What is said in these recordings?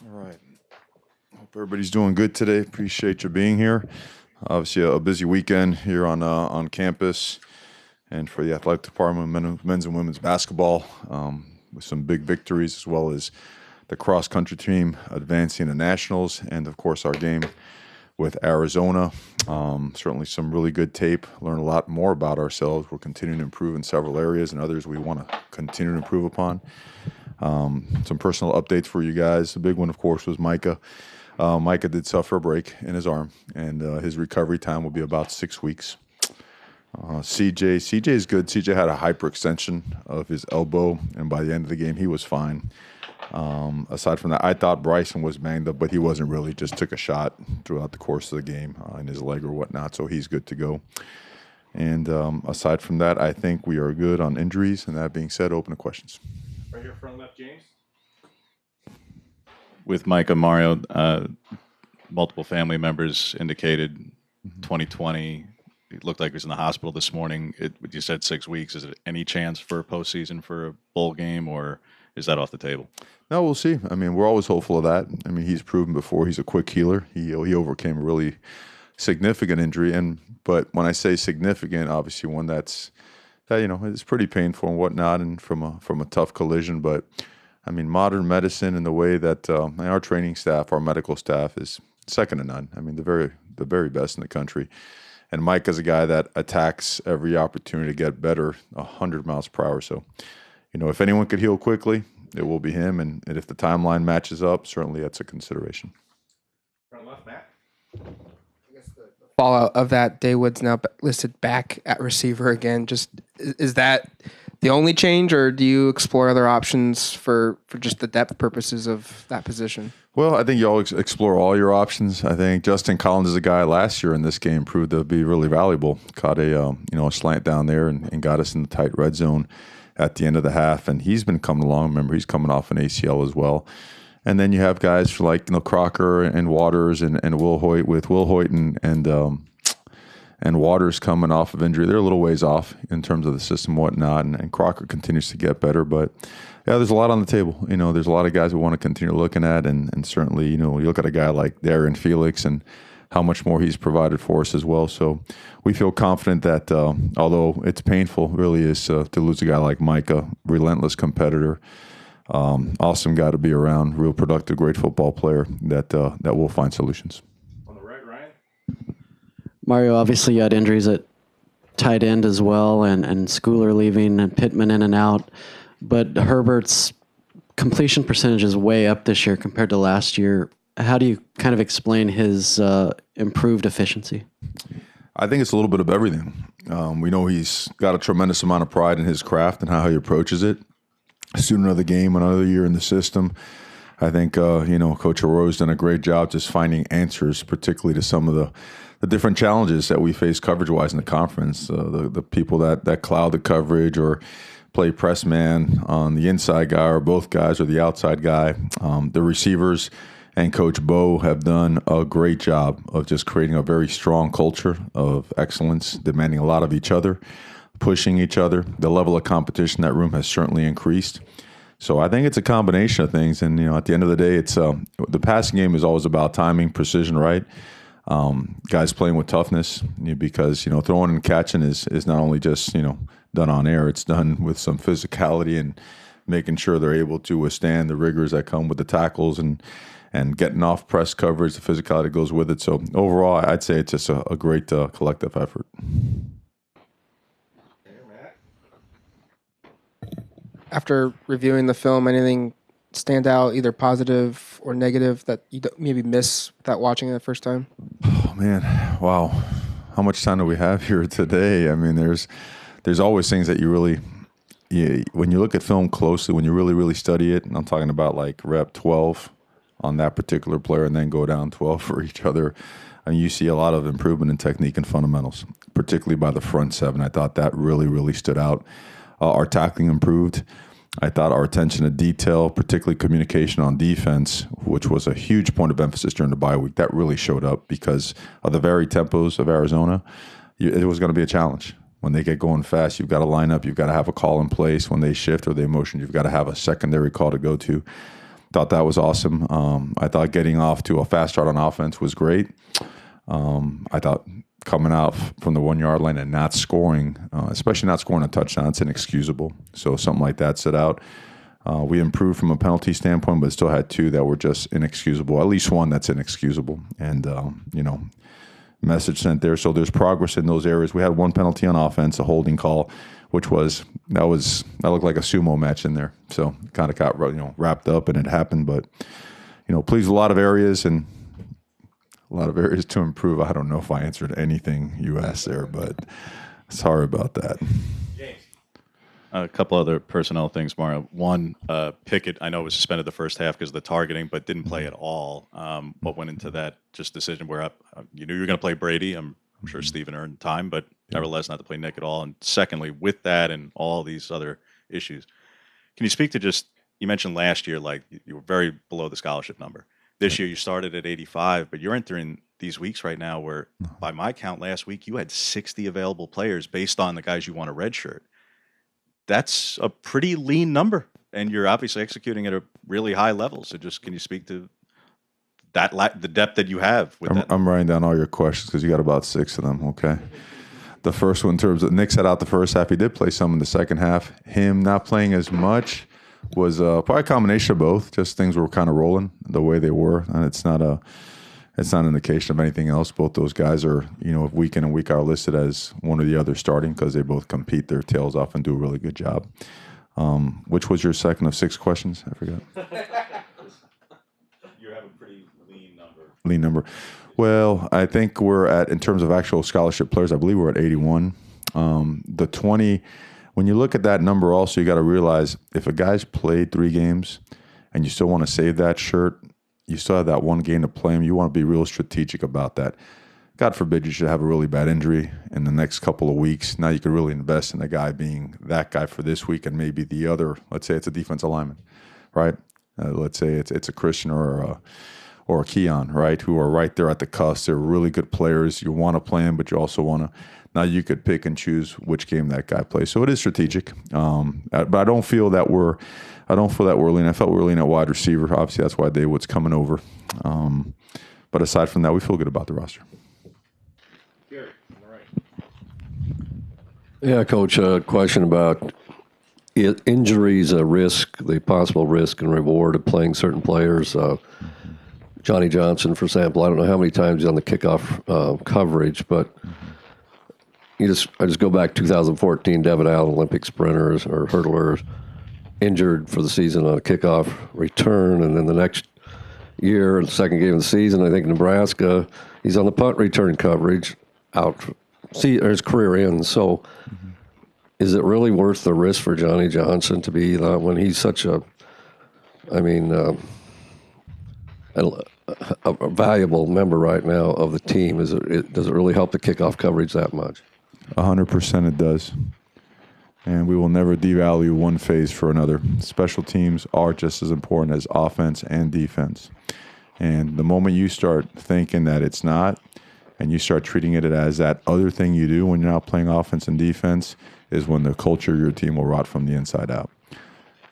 All right. Hope everybody's doing good today. Appreciate you being here. Obviously, a busy weekend here on campus, and for the athletic department, men's and women's basketball, with some big victories, as well as the cross country team advancing to nationals, and of course our game with Arizona. Certainly some really good tape. Learn a lot more about ourselves. We're continuing to improve in several areas, and others we want to continue to improve upon. Some personal updates for you guys. The big one, of course, was Micah. Micah did suffer a break in his arm, and his recovery time will be about 6 weeks. CJ is good. CJ had a hyperextension of his elbow, and by the end of the game, he was fine. Aside from that, I thought Bryson was banged up, but he wasn't really. Just took a shot throughout the course of the game in his leg or whatnot, so he's good to go. And aside from that, I think we are good on injuries. And that being said, open to questions. Right here, front left, James. With Micah, Mario, multiple family members indicated 2020. It looked like he was in the hospital this morning. You said 6 weeks. Is it any chance for a postseason for a bowl game, or is that off the table? No, we'll see. I mean, we're always hopeful of that. I mean, he's proven before he's a quick healer. He overcame a really significant injury, but when I say significant, obviously one that it's pretty painful and whatnot, and from a tough collision. But I mean, modern medicine and the way that our training staff, our medical staff, is second to none. I mean, the very best in the country. And Mike is a guy that attacks every opportunity to get better 100 miles per hour. So, if anyone could heal quickly, it will be him. And if the timeline matches up, certainly that's a consideration. Front left, Matt. Fallout of that, Daywood's now listed back at receiver again. Just is that the only change, or do you explore other options for just the depth purposes of that position? Well, I think you always explore all your options. I think Justin Collins is a guy last year in this game proved to be really valuable. Caught a slant down there and got us in the tight red zone at the end of the half, and he's been coming along. Remember, he's coming off an ACL as well. And then you have guys like Crocker and Waters and Will Hoyt, with Will Hoyt and Waters coming off of injury. They're a little ways off in terms of the system and whatnot, and Crocker continues to get better. But yeah, there's a lot on the table. There's a lot of guys we want to continue looking at, and certainly, you look at a guy like Darian Felix and how much more he's provided for us as well. So we feel confident that although it's painful, really is to lose a guy like Micah, relentless competitor, awesome guy to be around, real productive, great football player that will find solutions. On the right, Ryan. Mario, obviously you had injuries at tight end as well, and Schooler leaving and Pittman in and out. But Herbert's completion percentage is way up this year compared to last year. How do you kind of explain his improved efficiency? I think it's a little bit of everything. We know he's got a tremendous amount of pride in his craft and how he approaches it. Student of the game, another year in the system. I think, Coach Arroyo's done a great job just finding answers, particularly to some of the different challenges that we face coverage-wise in the conference. The people that cloud the coverage or play press man on the inside guy or both guys or the outside guy. The receivers and Coach Bo have done a great job of just creating a very strong culture of excellence, demanding a lot of each other, pushing each other. The level of competition in that room has certainly increased. So I think it's a combination of things. And, at the end of the day, it's the passing game is always about timing, precision, right? Guys playing with toughness, because, throwing and catching is not only just, done on air. It's done with some physicality and making sure they're able to withstand the rigors that come with the tackles and getting off press coverage, the physicality goes with it. So overall, I'd say it's just a great collective effort. After reviewing the film, anything stand out, either positive or negative, that you maybe miss without watching it the first time? Oh man, wow! How much time do we have here today? I mean, there's always things that when you look at film closely, when you really study it, and I'm talking about like rep 12 on that particular player, and then go down 12 for each other. And you see a lot of improvement in technique and fundamentals, particularly by the front seven. I thought that really stood out. Our tackling improved. I thought our attention to detail, particularly communication on defense, which was a huge point of emphasis during the bye week, that really showed up because of the very tempos of Arizona. It was going to be a challenge. When they get going fast, you've got to line up. You've got to have a call in place. When they shift or they motion, you've got to have a secondary call to go to. thought that was awesome. I thought getting off to a fast start on offense was great. I thought coming out from the 1 yard line and not scoring, especially not scoring a touchdown, it's inexcusable. So something like that stood out. We improved from a penalty standpoint, but still had two that were just inexcusable. At least one that's inexcusable. And, message sent there. So there's progress in those areas. We had one penalty on offense, a holding call, which that looked like a sumo match in there. So kind of got wrapped up and it happened. But pleased a lot of areas and a lot of areas to improve. I don't know if I answered anything you asked there, but sorry about that. James. A couple other personnel things, Mario. One, Pickett, I know was suspended the first half because of the targeting, but didn't play at all. What went into that just decision where you knew you were going to play Brady? I'm sure Steven earned time, but nevertheless not to play Nick at all. And secondly, with that and all these other issues, can you speak to you mentioned last year, like you were very below the scholarship number. This year you started at 85, but you're entering these weeks right now where, by my count last week, you had 60 available players based on the guys you want to redshirt. That's a pretty lean number, and you're obviously executing at a really high level. So just can you speak to that, the depth that you have with that? I'm writing down all your questions because you got about 6 of them, okay? The first one, in terms of Nick sat out the first half. He did play some in the second half. Him not playing as much was probably a combination of both. Just things were kind of rolling the way they were, and it's not an indication of anything else. Both those guys are, week in and week out listed as one or the other starting because they both compete their tails off and do a really good job. Which was your second of 6 questions? I forgot. You have a pretty lean number. Lean number. Well, I think we're at, in terms of actual scholarship players, I believe we're at 81. The 20, when you look at that number also, you got to realize if a guy's played 3 games and you still want to save that shirt, you still have that one game to play him. You want to be real strategic about that. God forbid you should have a really bad injury in the next couple of weeks. Now you could really invest in the guy being that guy for this week and maybe the other. Let's say it's a defensive lineman, right? Let's say it's a Christian or a Keon, right, who are right there at the cusp. They're really good players. You want to play them, but you also want to. Now you could pick and choose which game that guy plays. So it is strategic. But I don't feel that we're lean. I felt we were lean at wide receiver. Obviously, that's why David's coming over. But aside from that, we feel good about the roster. Gary, on the right. Yeah, Coach, a question about injuries, a risk, the possible risk and reward of playing certain players. Johnny Johnson, for example, I don't know how many times he's on the kickoff coverage, but I just go back 2014, Devin Allen, Olympic sprinters or hurdlers, injured for the season on a kickoff return, and then the next year, the second game of the season, I think Nebraska, he's on the punt return coverage out. His career ends. So, is it really worth the risk for Johnny Johnson to be when he's such a valuable member right now of the team? Does it really help the kickoff coverage that much? 100% it does. And we will never devalue one phase for another. Special teams are just as important as offense and defense. And the moment you start thinking that it's not, and you start treating it as that other thing you do when you're not playing offense and defense, is when the culture of your team will rot from the inside out.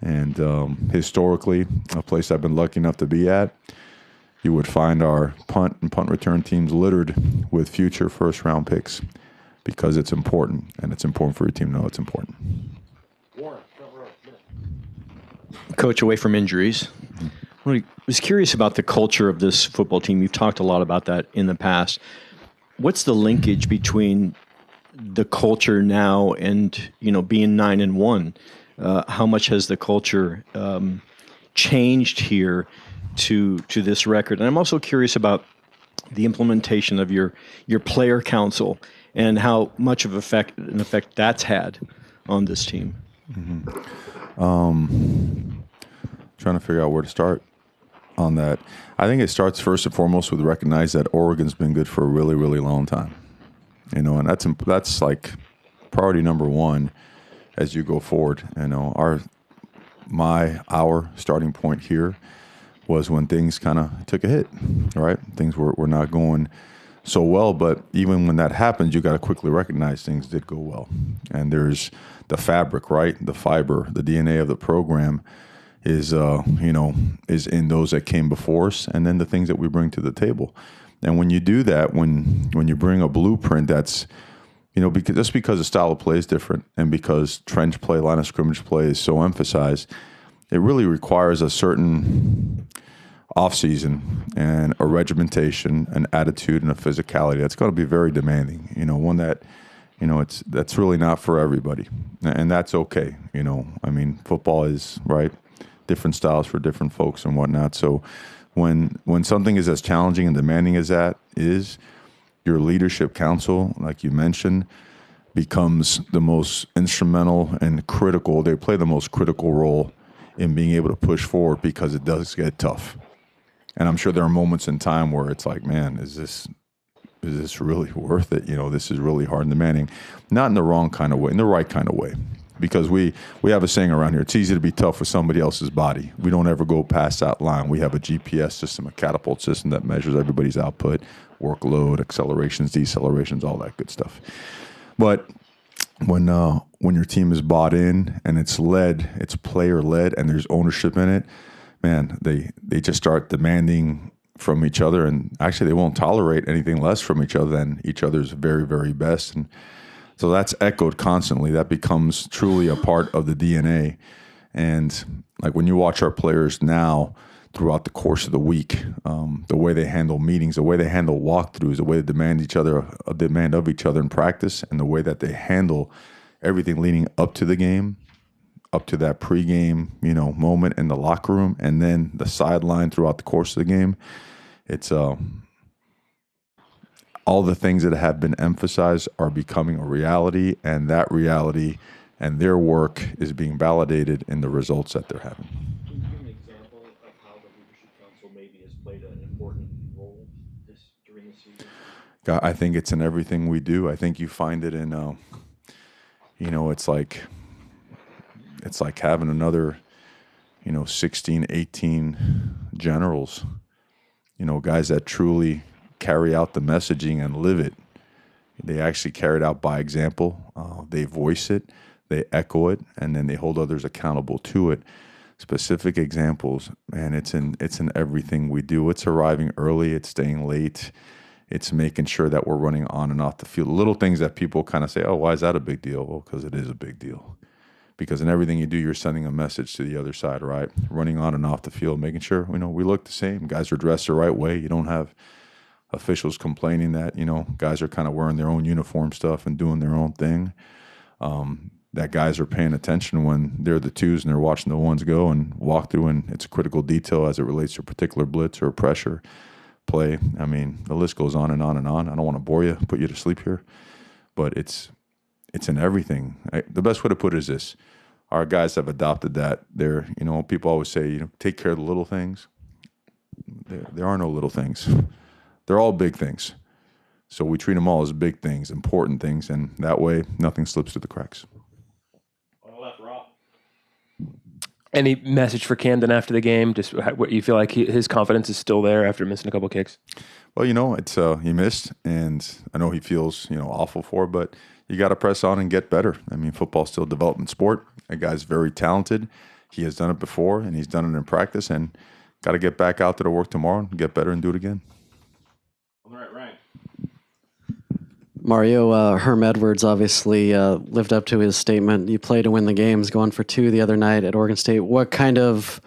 And historically, a place I've been lucky enough to be at, you would find our punt and punt return teams littered with future first-round picks because it's important, and it's important for your team to know it's important. Warren, front row. Coach, away from injuries, I was curious about the culture of this football team. You've talked a lot about that in the past. What's the linkage between the culture now and being 9-1? How much has the culture changed here to this record? And I'm also curious about the implementation of your player council and how much of an effect that's had on this team. Trying to figure out where to start on that. I think it starts first and foremost with recognize that Oregon's been good for a really, really long time. And that's like priority number one as you go forward. Our starting point here was when things kind of took a hit, right? Things were not going so well, but even when that happens, you got to quickly recognize things did go well. And there's the fabric, right? The fiber, the DNA of the program is is in those that came before us, and then the things that we bring to the table. And when you do that, when you bring a blueprint that's because the style of play is different, and because trench play, line of scrimmage play is so emphasized, it really requires a certain offseason and a regimentation, an attitude, and a physicality that's going to be very demanding. One that that's really not for everybody, and that's okay. Football is right, different styles for different folks and whatnot. So when something is as challenging and demanding as that is, your leadership council, like you mentioned, becomes the most instrumental and critical. They play the most critical role in being able to push forward, because it does get tough. And I'm sure there are moments in time where it's like, man, is this really worth it? This is really hard and demanding. Not in the wrong kind of way, in the right kind of way. Because we have a saying around here, it's easy to be tough with somebody else's body. We don't ever go past that line. We have a GPS system, a catapult system that measures everybody's output, workload, accelerations, decelerations, all that good stuff. But when your team is bought in and it's player led, and there's ownership in it, man, they just start demanding from each other, and actually they won't tolerate anything less from each other than each other's very, very best. And so that's echoed constantly. That becomes truly a part of the DNA. And like when you watch our players now throughout the course of the week, the way they handle meetings, the way they handle walkthroughs, the way they demand of each other in practice, and the way that they handle everything leading up to the game, up to that pregame, moment in the locker room, and then the sideline throughout the course of the game. It's all the things that have been emphasized are becoming a reality, and that reality and their work is being validated in the results that they're having. Can you give an example of how the Leadership Council maybe has played an important role during the season? I think it's in everything we do. I think you find it in, it's like having another, 16, 18 generals, guys that truly carry out the messaging and live it. They actually carry it out by example. They voice it, they echo it, and then they hold others accountable to it. Specific examples, and it's in everything we do. It's arriving early, it's staying late, it's making sure that we're running on and off the field. Little things that people kind of say, oh, why is that a big deal? Well, because it is a big deal. Because in everything you do, you're sending a message to the other side, right? Running on and off the field, making sure, we look the same. Guys are dressed the right way. You don't have officials complaining that, guys are kind of wearing their own uniform stuff and doing their own thing. That guys are paying attention when they're the twos and they're watching the ones go and walk through, and it's a critical detail as it relates to a particular blitz or a pressure play. I mean, the list goes on and on and on. I don't want to bore you, put you to sleep here, but it's in everything. The best way to put it is this. Our guys have adopted that. They're, people always say, take care of the little things. There are no little things. They're all big things. So we treat them all as big things, important things, and that way nothing slips through the cracks. On the left, Rob. Any message for Camden after the game? Just what you feel like his confidence is still there after missing a couple kicks? Well, it's he missed, and I know he feels awful for it, but you got to press on and get better. I mean, football's still a development sport. That guy's very talented. He has done it before, and he's done it in practice, and got to get back out to the work tomorrow and get better and do it again. On the right, Ryan. Mario, Herm Edwards obviously lived up to his statement. You play to win the games, going for 2 the other night at Oregon State. What kind of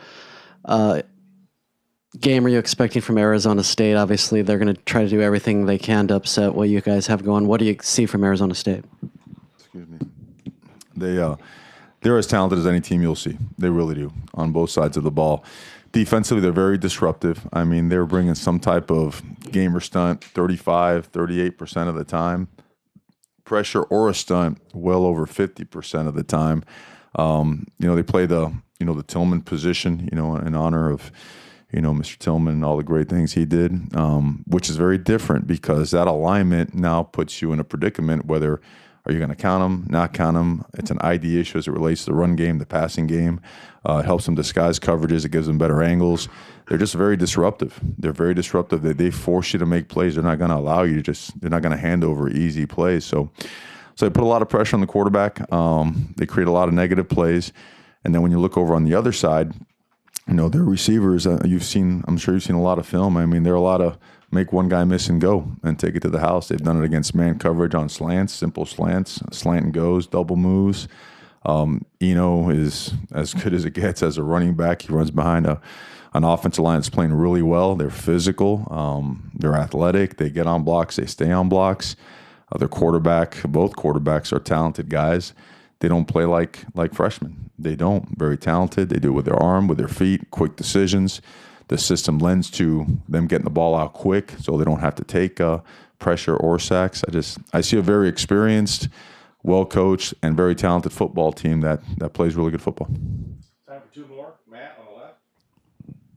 game are you expecting from Arizona State? Obviously, they're going to try to do everything they can to upset what you guys have going. What do you see from Arizona State? Excuse me. They're as talented as any team you'll see. They really do, on both sides of the ball. Defensively, they're very disruptive. I mean, they're bringing some type of game or stunt 35, 38% of the time. Pressure or a stunt well over 50% of the time. They play the Tillman position, in honor of, Mr. Tillman and all the great things he did, which is very different because that alignment now puts you in a predicament whether are you going to count them, not count them. It's an ID issue as it relates to the run game, the passing game. It helps them disguise coverages. It gives them better angles. They're just very disruptive. They're very disruptive. They force you to make plays. They're not going to allow you to they're not going to hand over easy plays. So they put a lot of pressure on the quarterback. They create a lot of negative plays. And then when you look over on the other side, their receivers, I'm sure you've seen a lot of film. I mean, there are a lot of make one guy miss and go and take it to the house. They've done it against man coverage on slants, simple slants, slant and goes, double moves. Eno is as good as it gets as a running back. He runs behind an offensive line that's playing really well. They're physical. They're athletic. They get on blocks. They stay on blocks. Both quarterbacks are talented guys. They don't play like freshmen. They don't. Very talented. They do it with their arm, with their feet, quick decisions. The system lends to them getting the ball out quick so they don't have to take pressure or sacks. I see a very experienced, well-coached, and very talented football team that plays really good football. Time for two more. Matt on the left.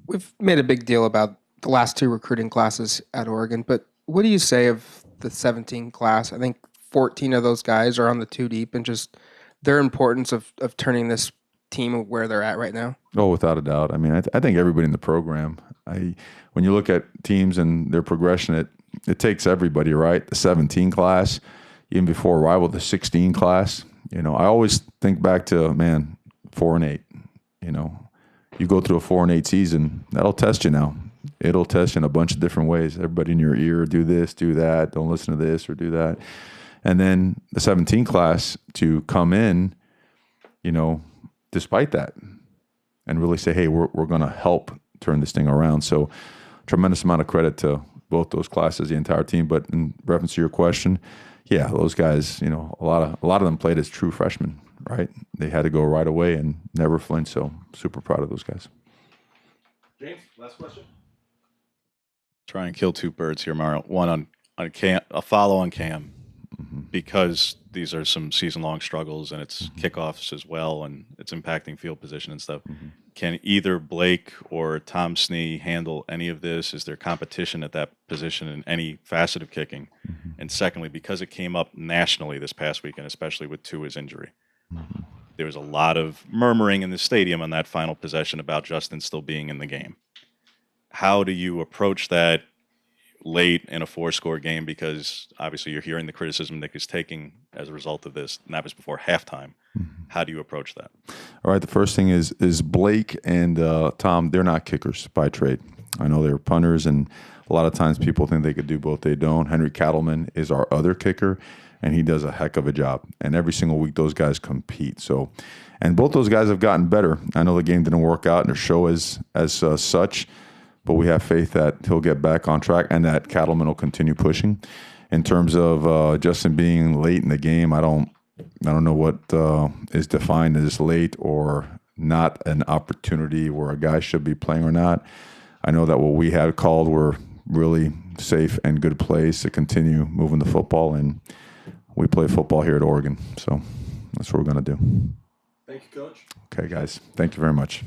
We've made a big deal about the last two recruiting classes at Oregon, but what do you say of the 17 class? I think 14 of those guys are on the two deep, and just their importance of turning this team where they're at right now. Oh, without a doubt. I mean, I think everybody in the program, when you look at teams and their progression, it takes everybody, right? The 17 class, even before arrival, the 16 class. I always think back to, 4-8. You go through a 4-8 season, that'll test you now. It'll test you in a bunch of different ways. Everybody in your ear, do this, do that, don't listen to this or do that. And then the 17 class to come in, despite that, and really say, hey, we're going to help turn this thing around. So tremendous amount of credit to both those classes, the entire team. But in reference to your question, yeah, those guys, a lot of them played as true freshmen, right? They had to go right away and never flinch. So super proud of those guys. James, last question. Try and kill two birds here, Mario. One on Cam, a follow on Cam, because these are some season-long struggles and it's kickoffs as well, and it's impacting field position and stuff. Can either Blake or Tom Snee handle any of this? Is there competition at that position in any facet of kicking? And secondly, because it came up nationally this past weekend, especially with Tua's injury, there was a lot of murmuring in the stadium on that final possession about Justin still being in the game. How do you approach that late in a 4-score game? Because obviously you're hearing the criticism Nick is taking as a result of this, and that was before halftime. How do you approach that? All right, the first thing is Blake and Tom, they're not kickers by trade. I know they're punters, and a lot of times people think they could do both. They don't. Henry Cattleman is our other kicker, and he does a heck of a job. And every single week those guys compete. So, and both those guys have gotten better. I know the game didn't work out in their show as such, but we have faith that he'll get back on track and that Cattleman will continue pushing. In terms of Justin being late in the game, I don't know what is defined as late or not an opportunity where a guy should be playing or not. I know that what we had called were really safe and good plays to continue moving the football, and we play football here at Oregon, so that's what we're going to do. Thank you, Coach. Okay, guys. Thank you very much.